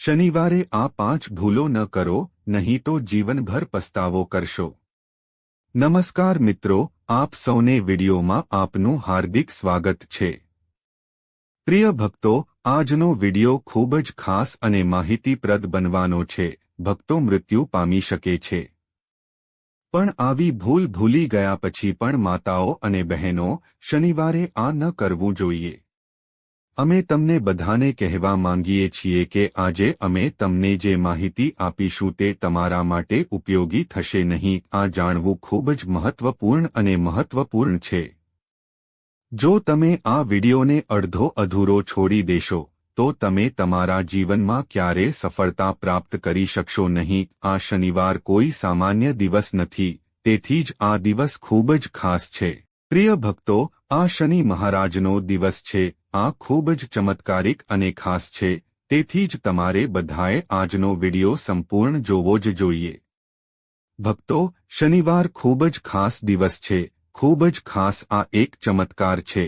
શનિવારે આ 5 ભૂલો ન કરો, નહીં તો જીવનભર પસ્તાવો કરશો। નમસ્કાર મિત્રો, આપ સૌને વિડિયોમાં આપનું હાર્દિક સ્વાગત છે। પ્રિય ભક્તો, આજનો વિડિયો ખૂબ જ ખાસ અને માહિતીપ્રદ બનવાનો છે। ભક્તો મૃત્યુ પામી શકે છે, પણ આવી ભૂલ ભૂલી ગયા પછી પણ માતાઓ અને બહેનો, શનિવારે આ ન કરવું જોઈએ। અમે તમને બધાને કહેવા માંગીએ છીએ કે આજે અમે તમને જે માહિતી આપીશું તે તમારા માટે ઉપયોગી થશે નહીં। આ જાણવું ખૂબ જ મહત્વપૂર્ણ અને મહત્વપૂર્ણ છે। જો તમે આ વિડિયોને અડધો અધૂરો છોડી દેશો તો તમે તમારા જીવનમાં ક્યારેય સફળતા પ્રાપ્ત કરી શકશો નહીં। આ શનિવાર કોઈ સામાન્ય દિવસ નથી, તેથી જ આ દિવસ ખૂબ જ ખાસ છે। પ્રિય ભક્તો, આ શનિ મહારાજનો દિવસ છે। આ ખૂબ જ ચમત્કારિક અને ખાસ છે, તેથી જ તમારે બધાએ આજનો વિડિયો સંપૂર્ણ જોવો જ જોઈએ। ભક્તો, શનિવાર ખૂબ જ ખાસ દિવસ છે, ખૂબ જ ખાસ। આ એક ચમત્કાર છે।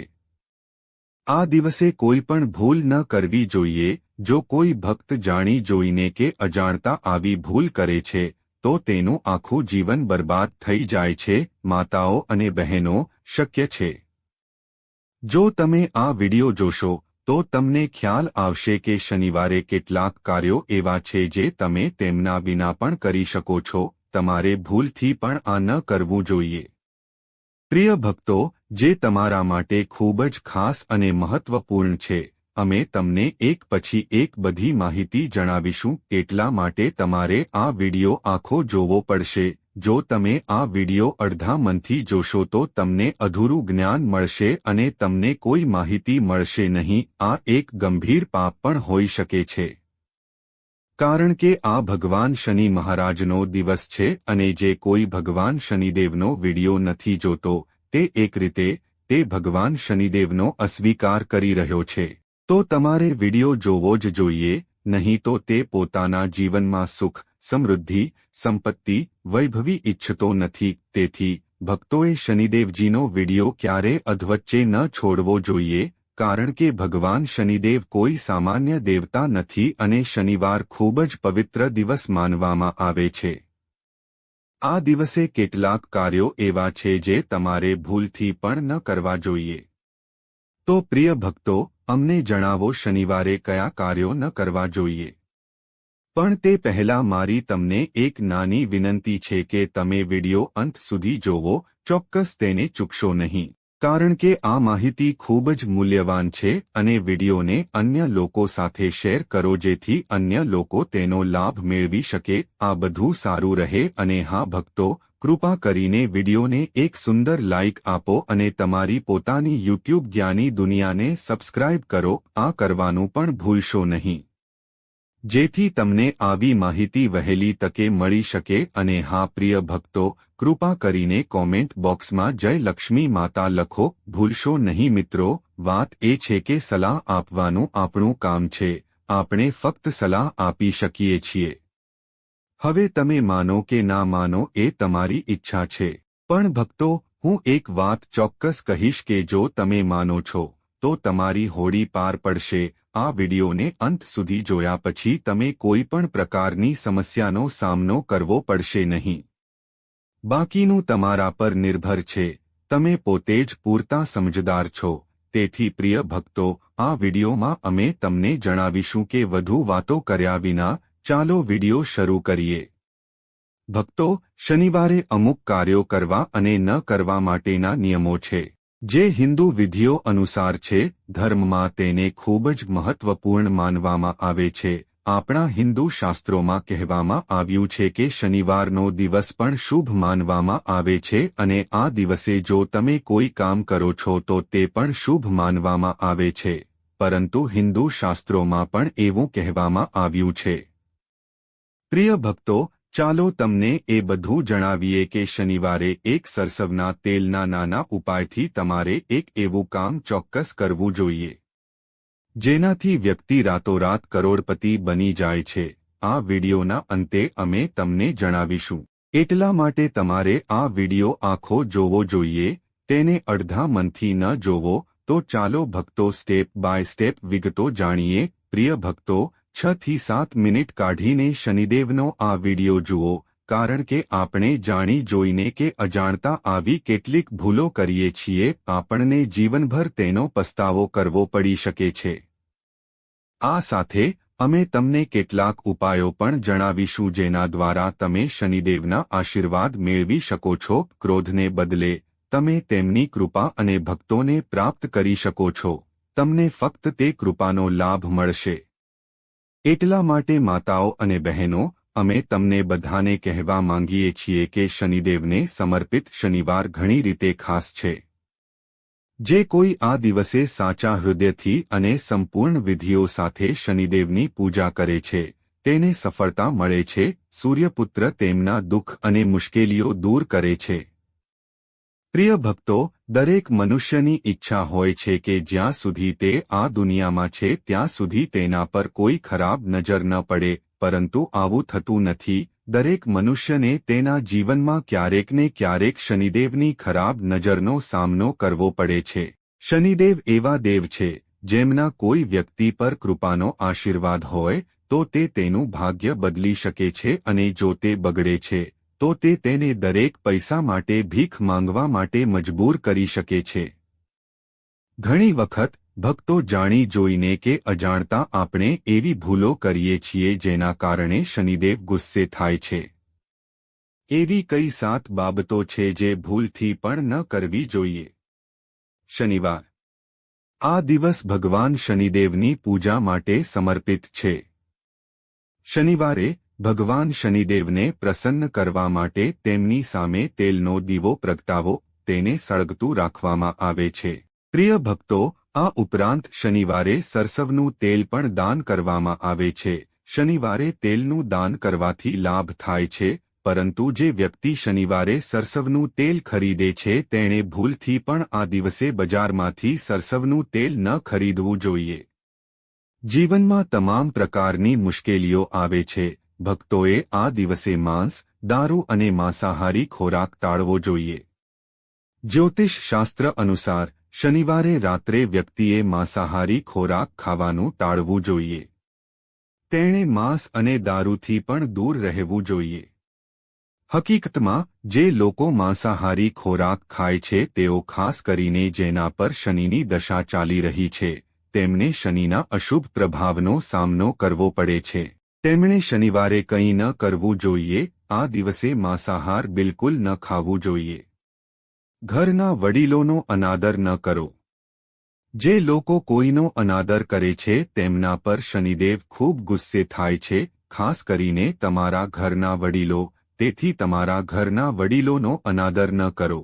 આ દિવસે કોઈ પણ ભૂલ ન કરવી જોઈએ। જો કોઈ ભક્ત જાણી જોઈને કે અજાણતા આવી ભૂલ કરે છે તો તેનું આખું જીવન બરબાદ થઈ જાય છે। માતાઓ અને બહેનો, શક્ય છે જો તમે આ વિડિયો જોશો તો તમને ખ્યાલ આવશે કે શનિવારે કેટલાક કાર્યો એવા છે જે તમે તેમના વિના પણ કરી શકો છો। તમારે ભૂલથી પણ આ ન કરવું જોઈએ। પ્રિય ભક્તો, જે તમારા માટે ખૂબ જ ખાસ અને મહત્વપૂર્ણ છે, અમે તમને એક પછી એક બધી માહિતી જણાવીશું। એટલા માટે તમારે આ વિડિયો આખો જોવો પડશે। જો તમે આ વિડિયો અડધા મનથી જોશો તો તમને અધૂરું જ્ઞાન મળશે અને તમને કોઈ માહિતી મળશે નહીં। આ એક ગંભીર પાપ પણ હોઈ શકે છે, કારણ કે આ ભગવાન શનિ મહારાજનો દિવસ છે અને જે કોઈ ભગવાન શનિદેવનો વિડિયો નથી જોતો તે એક રીતે તે ભગવાન શનિદેવનો અસ્વીકાર કરી રહ્યો છે। તો તમારે વિડિયો જોવો જ જોઈએ, નહીં તો તે પોતાના જીવનમાં સુખ, સમૃદ્ધિ, સંપત્તિ, વૈભવી ઈચ્છતો નથી। તેથી ભક્તોએ શનિદેવજીનો વિડિયો ક્યારે અધવચ્ચે ન છોડવો જોઈએ, કારણ કે ભગવાન શનિદેવ કોઈ સામાન્ય દેવતા નથી અને શનિવાર ખૂબ જ પવિત્ર દિવસ માનવામાં આવે છે। આ દિવસે કેટલાક કાર્યો એવા છે જે તમારે ભૂલથી પણ ન કરવા જોઈએ। તો પ્રિય ભક્તો, અમને જણાવો શનિવારે કયા કાર્યો ન કરવા જોઈએ। પણ તે પહેલા મારી તમને એક નાની વિનંતી છે કે તમે વિડિયો અંત સુધી જોવો, ચોક્કસ તેને ચૂકશો નહીં, કારણ કે આ માહિતી ખૂબ જ મૂલ્યવાન છે અને વિડિયોને અન્ય લોકો સાથે શેર કરો જેથી અન્ય લોકો તેનો લાભ મેળવી શકે। આ બધું સારું રહે। અને હા ભક્તો, કૃપા કરીને વિડિયોને એક સુંદર લાઇક આપો અને તમારી પોતાની યુટ્યુબ જ્ઞાની દુનિયાને સબસ્ક્રાઇબ કરો। આ કરવાનું પણ ભૂલશો નહીં, જેથી તમને આવી માહિતી વહેલી તકે મળી શકે। અને હા પ્રિય ભક્તો, કૃપા કરીને કોમેન્ટ બોક્સમાં જય લક્ષ્મી માતા લખો, ભૂલશો નહીં। મિત્રો, વાત એ છે કે સલાહ આપવાનું આપણું કામ છે, આપણે ફક્ત સલાહ આપી શકીએ છીએ। હવે તમે માનો કે ના માનો એ તમારી ઈચ્છા છે, પણ ભક્તો, હું એક વાત ચોક્કસ કહીશ કે જો તમે માનો છો તો તમારી હોડી પાર પડશે। આ વિડિયોને અંત સુધી જોયા પછી તમે કોઈ પણ પ્રકારની સમસ્યાનો સામનો કરવો પડશે નહીં। બાકીનું તમારા પર નિર્ભર છે। તમે પોતે જ પૂરતા સમજદાર છો। તેથી પ્રિય ભક્તો, આ વિડિયોમાં અમે તમને જણાવીશું કે વધુ વાતો કર્યા વિના ચાલો વિડિયો શરૂ કરીએ। ભક્તો, શનિવારે અમુક કાર્યો કરવા અને ન કરવા માટેના નિયમો છે જે હિન્દુ વિધિઓ અનુસાર છે। ધર્મમાં તેને ખૂબ જ મહત્વપૂર્ણ માનવામાં આવે છે। આપણા હિન્દુ શાસ્ત્રોમાં કહેવામાં આવ્યું છે કે શનિવારનો દિવસ પણ શુભ માનવામાં આવે છે અને આ દિવસે જો તમે કોઈ કામ કરો છો તો તે પણ શુભ માનવામાં આવે છે। પરંતુ હિન્દુ શાસ્ત્રોમાં પણ એવું કહેવામાં આવ્યું છે। પ્રિય ભક્તો, ચાલો તમને એ બધું જણાવીએ કે શનિવારે એક સરસવના તેલના નાના ઉપાયથી તમારે એક એવું કામ ચોક્કસ કરવું જોઈએ જેનાથી વ્યક્તિ રાતોરાત કરોડપતિ બની જાય છે। આ વિડિયોના અંતે અમે તમને જણાવીશું, એટલા માટે તમારે આ વિડિયો આખો જોવો જોઈએ। તેને અડધા મનથી ન જોવો। તો ચાલો ભક્તો, સ્ટેપ બાય સ્ટેપ વિગતો જાણીએ। પ્રિય ભક્તો, 6 થી 7 મિનિટ કાઢીને શનિદેવનો આ વિડિયો જુઓ, કારણ કે આપણે જાણી જોઈને કે અજાણતા આવી કેટલીક ભૂલો કરીએ છીએ, આપણને જીવનભર તેનો પસ્તાવો કરવો પડી શકે છે. આ સાથે અમે તમને કેટલાક ઉપાયો પણ જણાવીશું જેના દ્વારા તમે શનિદેવના આશીર્વાદ મેળવી શકો છો. ક્રોધને બદલે તમે તેમની કૃપા અને ભક્તોને પ્રાપ્ત કરી શકો છો. તમને ફક્ત તે કૃપાનો લાભ મળશે. એટલા માટે માતાઓ અને બહેનો, અમે તમને બધાને કહેવા માંગીએ છીએ કે શનિદેવને સમર્પિત શનિવાર ઘણી રીતે ખાસ છે. જે કોઈ આ દિવસે સાચા હૃદયથી અને સંપૂર્ણ વિધિઓ સાથે શનિદેવની પૂજા કરે છે, તેને સફળતા મળે છે. સૂર્યપુત્ર તેમના દુઃખ અને મુશ્કેલીઓ દૂર કરે છે. પ્રિય ભક્તો, દરેક મનુષ્યની ઈચ્છા હોય છે કે જ્યાં સુધી તે આ દુનિયામાં છે ત્યાં સુધી તેના પર કોઈ ખરાબ નજર ન પડે, પરંતુ આવું થતું નથી. દરેક મનુષ્યને તેના જીવનમાં ક્યારેક ને ક્યારેક શનિદેવની ખરાબ નજરનો સામનો કરવો પડે છે. શનિદેવ એવા દેવ છે જેમના કોઈ વ્યક્તિ પર કૃપાનો આશીર્વાદ હોય તો તે તેનું ભાગ્ય બદલી શકે છે, અને જો તે બગડે છે તો તે તેને દરેક પૈસા માટે ભીખ માંગવા માટે મજબૂર કરી શકે છે. ઘણી વખત ભક્તો જાણી જોઈને કે અજાણતા આપણે એવી ભૂલો કરીએ છીએ જેના કારણે શનિદેવ ગુસ્સે થાય છે. એવી કઈ 7 બાબતો છે જે ભૂલથી પણ ન કરવી જોઈએ. શનિવાર. આ દિવસ ભગવાન શનિદેવની પૂજા માટે સમર્પિત છે. શનિવારે ભગવાન શનિદેવને પ્રસન્ન કરવા માટે તેમની સામે તેલનો દીવો પ્રગટાવો, તેને સળગતું રાખવામાં આવે છે. પ્રિય ભક્તો, આ ઉપરાંત શનિવારે સરસવનું તેલ પણ દાન કરવામાં આવે છે. શનિવારે તેલનું દાન કરવાથી લાભ થાય છે, પરંતુ જે વ્યક્તિ શનિવારે સરસવનું તેલ ખરીદે છે તેણે ભૂલથી પણ આ દિવસે બજારમાંથી સરસવનું તેલ ન ખરીદવું જોઈએ. જીવનમાં તમામ પ્રકારની મુશ્કેલીઓ આવે છે. ભક્તોએ આ દિવસે માંસ, દારૂ અને માંસાહારી ખોરાક ટાળવો જોઈએ. જ્યોતિષ શાસ્ત્ર અનુસાર શનિવારે રાત્રે વ્યક્તિએ માંસાહારી ખોરાક ખાવાનું ટાળવું જોઈએ. તેણે માંસ અને દારૂથી પણ દૂર રહેવું જોઈએ. હકીકતમાં જે લોકો માંસાહારી ખોરાક ખાય છે તેઓ ખાસ કરીને જેના પર શનિની દશા ચાલી રહી છે, તેમને શનિના અશુભ પ્રભાવનો સામનો કરવો પડે છે. તેમણે શનિવારે કંઈ ન કરવું જોઈએ. આ દિવસે માંસાહાર બિલકુલ ન ખાવું જોઈએ. ઘરના વડીલોનો અનાદર ન કરો. જે લોકો કોઈનો અનાદર કરે છે તેમના પર શનિદેવ ખૂબ ગુસ્સે થાય છે, ખાસ કરીને તમારા ઘરના વડીલો. તેથી તમારા ઘરના વડીલોનો અનાદર ન કરો.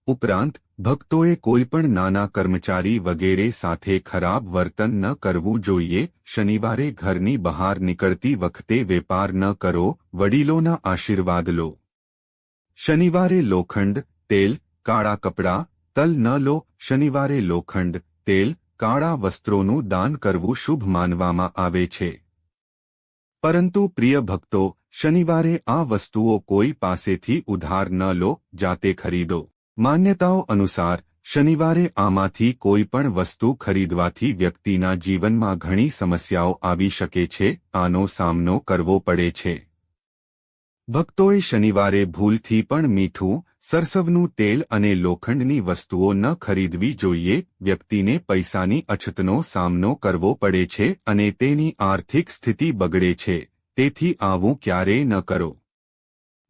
ઉપરાંત ભક્તોએ કોઈપણ નાના કર્મચારી વગેરે સાથે ખરાબ વર્તન ન કરવું જોઈએ. શનિવારે ઘરની બહાર નીકળતી વખતે વેપાર ન કરો. વડીલોના આશીર્વાદ લો. શનિવારે લોખંડ, તેલ, કાળા કપડાં, તલ ન લો. શનિવારે લોખંડ, તેલ, કાળા વસ્ત્રોનું દાન કરવું શુભ માનવામાં આવે છે. પરંતુ પ્રિય ભક્તો, શનિવારે આ વસ્તુઓ કોઈ પાસેથી ઉધાર ન લો, જાતે ખરીદો. માન્યતાઓ અનુસાર શનિવારે આમાંથી કોઈ પણ વસ્તુ ખરીદવાથી વ્યક્તિના જીવનમાં ઘણી સમસ્યાઓ આવી શકે છે. આનો સામનો કરવો પડે છે. ભક્તોએ શનિવારે ભૂલથી પણ મીઠું, સરસવનું તેલ અને લોખંડની વસ્તુઓ ન ખરીદવી જોઈએ. વ્યક્તિને પૈસાની અછતનો સામનો કરવો પડે છે અને તેની આર્થિક સ્થિતિ બગડે છે. તેથી આવું ક્યારેય ન કરો.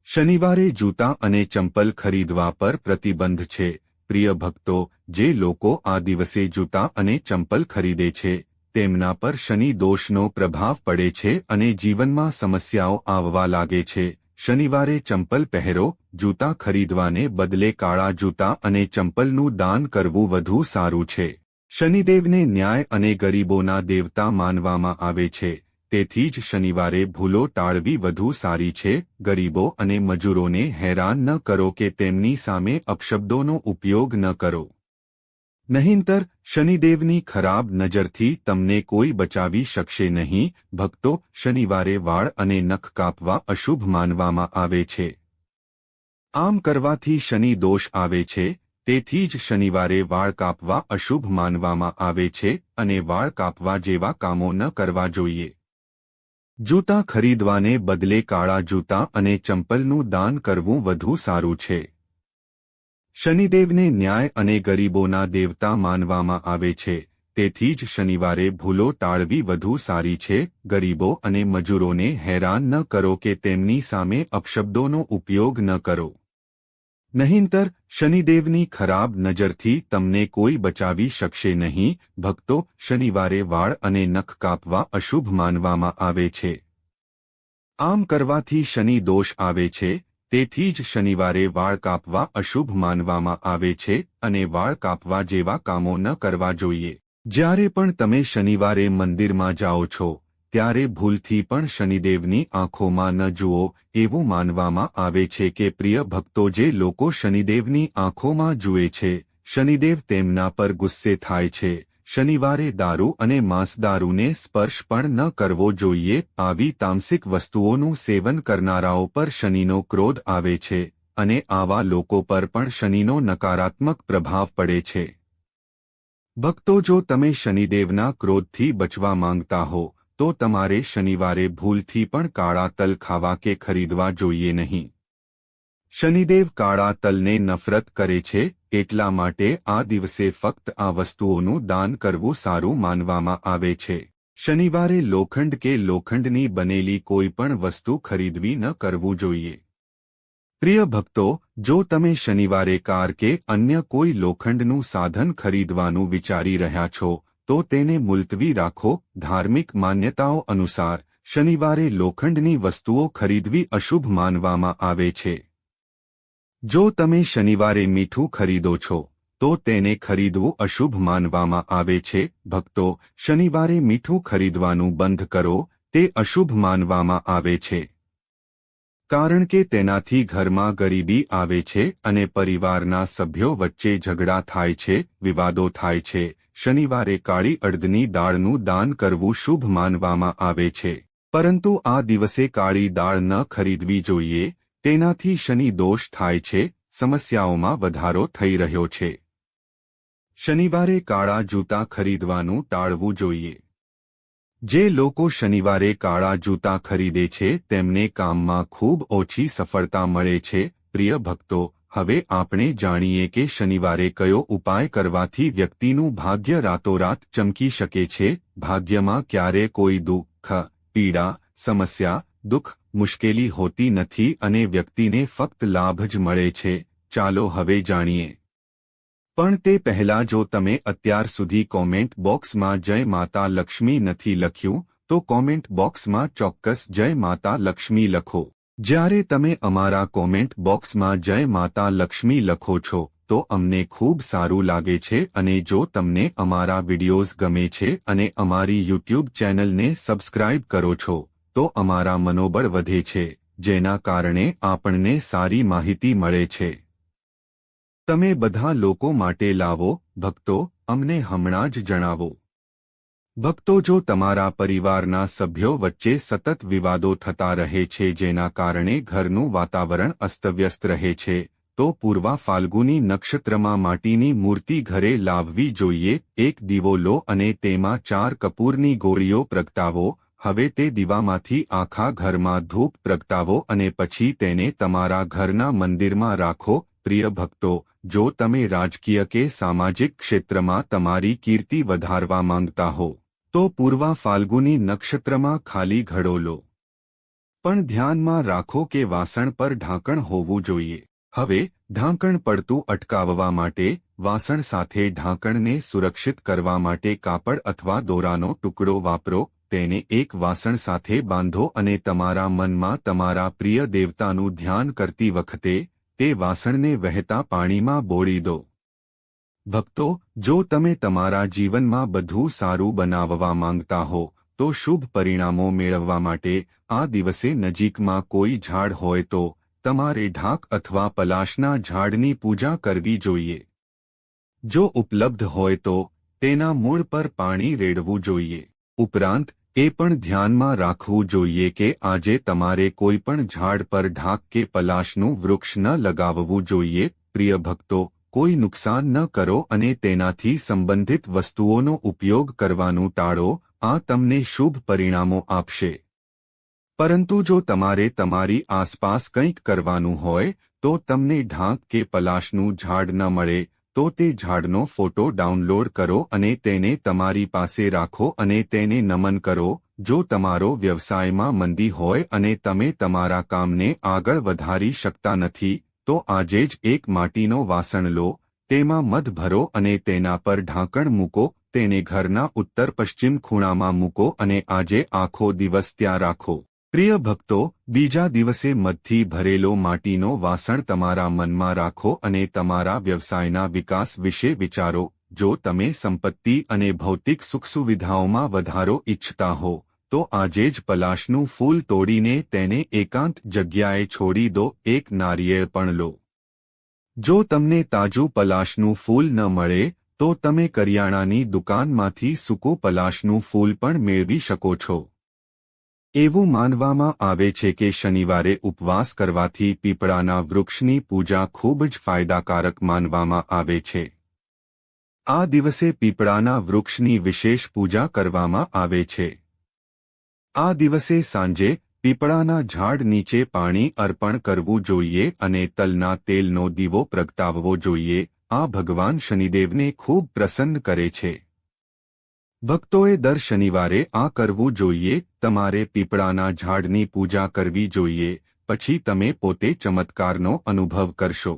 શનિવારે જૂતા અને ચંપલ ખરીદવા પર પ્રતિબંધ છે. પ્રિય ભક્તો, જે લોકો આ દિવસે જૂતા અને ચંપલ ખરીદે છે તેમના પર શનિ દોષનો પ્રભાવ પડે છે અને જીવનમાં સમસ્યાઓ આવવા લાગે છે. શનિવારે ચંપલ પહેરો. જૂતા ખરીદવાને બદલે કાળા જૂતા અને ચંપલનું દાન કરવું વધુ સારું છે. શનિદેવને ન્યાય અને ગરીબોના દેવતા માનવામાં આવે છે. તેથી જ શનિવારે ભૂલો ટાળવી વધુ સારી છે. ગરીબો અને મજૂરોને હેરાન ન કરો કે તેમની સામે અપશબ્દોનો ઉપયોગ ન કરો. નહીંતર શનિદેવની ખરાબ નજરથી તમને કોઈ બચાવી શકશે નહીં. ભક્તો, શનિવારે વાળ અને નખ કાપવા અશુભ માનવામાં આવે છે. આમ કરવાથી શનિ દોષ આવે છે. તેથી જ શનિવારે વાળ કાપવા અશુભ માનવામાં આવે છે અને વાળ કાપવા જેવા કામો ન કરવા જોઈએ. જૂતા ખરીદવાને બદલે કાળા જૂતા અને ચંપલનું દાન કરવું વધુ સારું છે. શનિદેવને ન્યાય અને ગરીબોના દેવતા માનવામાં આવે છે, તેથી જ શનિવારે ભૂલો ટાળવી વધુ સારી છે. ગરીબો અને મજૂરોને હેરાન ન કરો કે તેમની સામે અપશબ્દોનો ઉપયોગ ન કરો. નહીંતર શનિદેવની ખરાબ નજરથી તમને કોઈ બચાવી શકશે નહીં. ભક્તો, શનિવારે વાળ અને નખ કાપવા અશુભ માનવામાં આવે છે. આમ કરવાથી શનિ દોષ આવે છે, તેથી જ શનિવારે વાળ કાપવા અશુભ માનવામાં આવે છે અને વાળ કાપવા જેવા કામો ન કરવા જોઈએ. જ્યારે પણ તમે શનિવારે મંદિરમાં જાઓ છો, ત્યારે ભૂલથી પણ શનિદેવની આંખોમાં ન જુઓ. એવું માનવામાં આવે છે કે પ્રિય ભક્તો, જે લોકો શનિદેવની આંખોમાં જુએ છે, શનિદેવ તેમના પર ગુસ્સે થાય છે. શનિવારે દારૂ અને માંસદારૂને સ્પર્શ પણ ન કરવો જોઈએ. આવી તામસિક વસ્તુઓનું સેવન કરનારાઓ પર શનિનો ક્રોધ આવે છે અને આવા લોકો પર પણ શનિનો નકારાત્મક પ્રભાવ પડે છે. ભક્તો, જો તમે શનિદેવના ક્રોધથી બચવા માંગતા હો તો તમારે શનિવારે ભૂલથી પણ કાળા તલ ખાવા કે ખરીદવા જોઈએ નહીં. શનિદેવ કાળા તલને નફરત કરે છે, એટલા માટે આ દિવસે ફક્ત આ વસ્તુઓનું દાન કરવું સારું માનવામાં આવે છે. શનિવારે લોખંડ કે લોખંડની બનેલી કોઈ પણ વસ્તુ ખરીદવી ન કરવું જોઈએ. પ્રિય ભક્તો, જો તમે શનિવારે કાર કે અન્ય કોઈ લોખંડનું સાધન ખરીદવાનું વિચારી રહ્યા છો તો તેને મુલતવી રાખો. ધાર્મિક માન્યતાઓ અનુસાર શનિવારે લોખંડની વસ્તુઓ ખરીદવી અશુભ માનવામાં આવે છે. જો તમે શનિવારે મીઠું ખરીદો છો તો તેને ખરીદવું અશુભ માનવામાં આવે છે. ભક્તો, શનિવારે મીઠું ખરીદવાનું બંધ કરો. તે અશુભ માનવામાં આવે છે, કારણ કે તેનાથી ઘરમાં ગરીબી આવે છે અને પરિવારના સભ્યો વચ્ચે ઝઘડા થાય છે, વિવાદો થાય છે. શનિવારે કાળી અડદની દાળનું દાન કરવું શુભ માનવામાં આવે છે, પરંતુ આ દિવસે કાળી દાળ ન ખરીદવી જોઈએ. તેનાથી શનિ દોષ થાય છે. સમસ્યાઓમાં વધારો થઈ રહ્યો છે. શનિવારે કાળા જૂતા ખરીદવાનું ટાળવું જોઈએ. જે લોકો શનિવારે કાળા જૂતા ખરીદે છે તેમને કામમાં ખૂબ ઓછી સફળતા મળે છે. પ્રિય ભક્તો, હવે આપણે જાણીએ કે શનિવારે કયો ઉપાય કરવાથી વ્યક્તિનું ભાગ્ય રાતોરાત ચમકી શકે છે. ભાગ્યમાં ક્યારે કોઈ દુઃખ, પીડા, સમસ્યા, દુઃખ, મુશ્કેલી હોતી નથી અને વ્યક્તિને ફક્ત લાભ જ મળે છે. ચાલો હવે જાણીએ. પણ તે પહેલા, જો તમે અત્યાર સુધી કોમેન્ટ બોક્સમાં જય માતા લક્ષ્મી નથી લખ્યું તો કોમેન્ટ બોક્સમાં ચોક્કસ જય માતા લક્ષ્મી લખો. જ્યારે તમે અમારા કોમેન્ટ બોક્સમાં જય માતા લક્ષ્મી લખો છો તો અમને ખૂબ સારું લાગે છે અને જો તમને અમારા વિડિયોઝ ગમે છે અને અમારી યુટ્યુબ ચેનલને સબસ્ક્રાઇબ કરો છો તો અમારા મનોબળ વધે છે, જેના કારણે આપણને સારી માહિતી મળે છે. તમે બધા લોકો માટે લાવો. ભક્તો, અમને હમણાં જ જણાવો. ભક્તો, જો તમારા પરિવારના સભ્યો વચ્ચે સતત વિવાદો થતા રહે છે જેના કારણે ઘરનું વાતાવરણ અસ્તવ્યસ્ત રહે છે તો પૂર્વા ફાલ્ગુની નક્ષત્રમાં માટીની મૂર્તિ ઘરે લાવવી જોઈએ. એક દીવો લો અને તેમાં 4 કપૂરની ગોળીઓ પ્રગટાવો. હવે તે દીવામાંથી આખા ઘરમાં ધૂપ પ્રગટાવો અને પછી તેને તમારા ઘરના મંદિરમાં રાખો. પ્રિય ભક્તો, જો તમે રાજકીય કે સામાજિક ક્ષેત્રમાં તમારી કીર્તિ વધારવા માંગતા હો તો પૂર્વા ફાલ્ગુની નક્ષત્રમાં ખાલી ઘડો લો. પણ ધ્યાનમાં રાખો કે વાસણ પર ઢાંકણ હોવું જોઈએ. હવે ઢાંકણ પડતું અટકાવવા માટે વાસણ સાથે ઢાંકણને સુરક્ષિત કરવા માટે કાપડ અથવા દોરાનો ટુકડો વાપરો. તેને એક વાસણ સાથે બાંધો અને તમારા મનમાં તમારા પ્રિય દેવતાનું ધ્યાન કરતી વખતે તે વાસણને વહેતા પાણીમાં બોળી દો. ભક્તો, જો તમે તમારા જીવનમાં બધું સારું બનાવવા માંગતા હો તો શુભ પરિણામો મેળવવા માટે આ દિવસે નજીકમાં કોઈ ઝાડ હોય તો તમારે ઢાક અથવા પલાશના ઝાડની પૂજા કરવી જોઈએ. જો ઉપલબ્ધ હોય તો તેના મૂળ પર પાણી રેડવું જોઈએ. ઉપરાંત એ પણ ધ્યાનમાં રાખવું જોઈએ કે આજે તમારે કોઈ પણ ઝાડ પર ઢાક કે પલાશનું વૃક્ષ ન લગાવવું જોઈએ. પ્રિય ભક્તો, કોઈ નુકસાન ન કરો અને તેનાથી સંબંધિત વસ્તુઓનો ઉપયોગ કરવાનું ટાળો. આ તમને શુભ પરિણામો આપશે. પરંતુ જો તમારે તમારી આસપાસ કંઈક કરવાનું હોય તો તમને ઢાંક કે પલાશનું ઝાડ ન મળે તો તે ઝાડનો ફોટો ડાઉનલોડ કરો અને તેને તમારી પાસે રાખો અને તેને નમન કરો. જો તમારો વ્યવસાયમાં મંદી હોય અને તમે તમારા કામને આગળ વધારી શકતા નથી તો આજે જ એક માટીનો વાસણ લો, તેમાં મધ ભરો અને તેના પર ઢાંકણ મૂકો, તેને ઘરના ઉત્તર પશ્ચિમ ખૂણામાં મૂકો અને આજે આખો દિવસ ત્યાં રાખો. પ્રિય ભક્તો, બીજા દિવસે મધથી ભરેલો માટીનો વાસણ તમારા મનમાં રાખો અને તમારા વ્યવસાયના વિકાસ વિશે વિચારો. જો તમે સંપત્તિ અને ભૌતિક સુખસુવિધાઓમાં વધારો ઈચ્છતા હો તો આજે જ પલાશનું ફૂલ તોડીને તેને એકાંત જગ્યાએ છોડી દો. એક નારિયેળ પણ લો. જો તમને તાજું પલાશનું ફૂલ ન મળે તો તમે કરિયાણાની દુકાનમાંથી સૂકું પલાશનું ફૂલ પણ મેળવી શકો છો. એવું માનવામાં આવે છે કે શનિવારે ઉપવાસ કરવાથી પીપળાના વૃક્ષની પૂજા ખૂબ જ ફાયદાકારક માનવામાં આવે છે. આ દિવસે પીપળાના વૃક્ષની વિશેષ પૂજા કરવામાં આવે છે. આ દિવસે સાંજે પીપળાના ઝાડ નીચે પાણી અર્પણ કરવું જોઈએ અને તલના તેલનો દીવો પ્રગટાવવો જોઈએ. આ ભગવાન શનિદેવને ખૂબ પ્રસન્ન કરે છે. ભક્તોએ દર શનિવારે આ કરવું જોઈએ. તમારે પીપળાના ઝાડની પૂજા કરવી જોઈએ, પછી તમે પોતે ચમત્કારનો અનુભવ કરશો.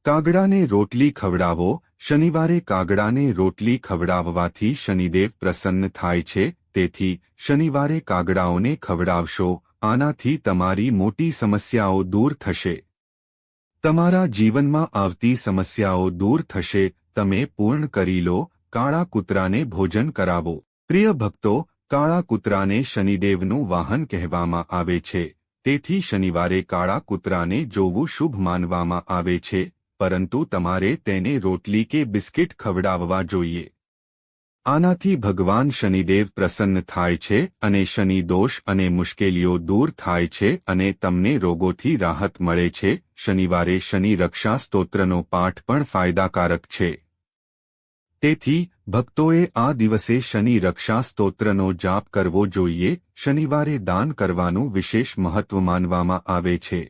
કાગડાને રોટલી ખવડાવો. શનિવારે કાગડાને રોટલી ખવડાવવાથી શનિદેવ પ્રસન્ન થાય છે, તેથી શનિવારે કાગડાઓને ખવડાવશો. આનાથી તમારી મોટી સમસ્યાઓ દૂર થશે. તમારા જીવનમાં આવતી સમસ્યાઓ દૂર થશે. તમે પૂર્ણ કરી લો. કાળા કૂતરાને ભોજન કરાવો. પ્રિય ભક્તો, કાળા કૂતરાને શનિદેવનું વાહન કહેવામાં આવે છે, તેથી શનિવારે કાળા કૂતરાને જોવું શુભ માનવામાં આવે છે, પરંતુ તમારે તેને રોટલી કે બિસ્કિટ ખવડાવવા જોઈએ. આનાથી ભગવાન શનિદેવ પ્રસન્ન થાય છે અને શનિ દોષ અને મુશ્કેલીઓ દૂર થાય છે અને તમને રોગોથી રાહત મળે છે. શનિવારે શનિ રક્ષા સ્તોત્રનો પાઠ પણ ફાયદાકારક છે. તેથી ભક્તોએ આ દિવસે શનિ રક્ષા સ્તોત્રનો જાપ કરવો જોઈએ. શનિવારે દાન કરવાનું વિશેષ મહત્વ માનવામાં આવે છે.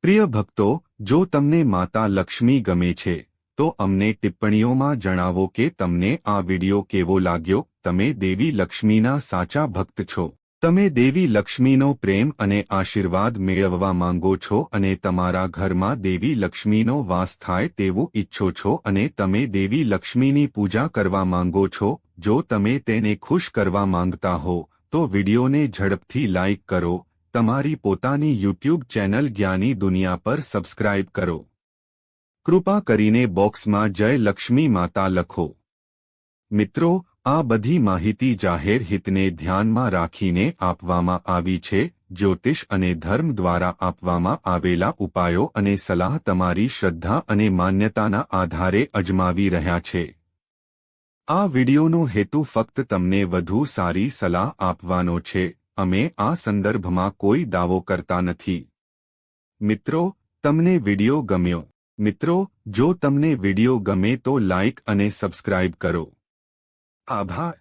પ્રિય ભક્તો, જો તમને માતા લક્ષ્મી ગમે છે તો અમને ટિપ્પણીઓમાં જણાવો કે તમને આ વિડિયો કેવો લાગ્યો. તમે દેવી લક્ષ્મીના સાચા ભક્ત છો. તમે દેવી લક્ષ્મીનો પ્રેમ અને આશીર્વાદ મેળવવા માંગો છો અને તમારા ઘરમાં દેવી લક્ષ્મીનો વાસ થાય તેવું ઈચ્છો છો અને તમે દેવી લક્ષ્મીની પૂજા કરવા માંગો છો. જો તમે તેને ખુશ કરવા માંગતા હો તો વિડિયોને ઝડપથી લાઇક કરો. તમારી પોતાની યુટ્યુબ ચેનલ જ્ઞાની દુનિયા પર સબસ્ક્રાઇબ કરો. કૃપા કરીને બોક્સમાં જય લક્ષ્મી માતા લખો. મિત્રો, આ બધી માહિતી જાહેર હિતને ધ્યાનમાં રાખીને આપવામાં આવી છે. જ્યોતિષ અને ધર્મ દ્વારા આપવામાં આવેલા ઉપાયો અને સલાહ તમારી શ્રદ્ધા અને માન્યતાના આધારે અજમાવી રહ્યા છે. આ વિડિયોનો હેતુ ફક્ત તમને વધુ સારી સલાહ આપવાનો છે. અમે આ સંદર્ભમાં કોઈ દાવો કરતા નથી. મિત્રો, તમને વિડિયો ગમ્યો? મિત્રો, જો તમને વિડિયો ગમે તો લાઇક અને સબસ્ક્રાઇબ કરો. આભાર.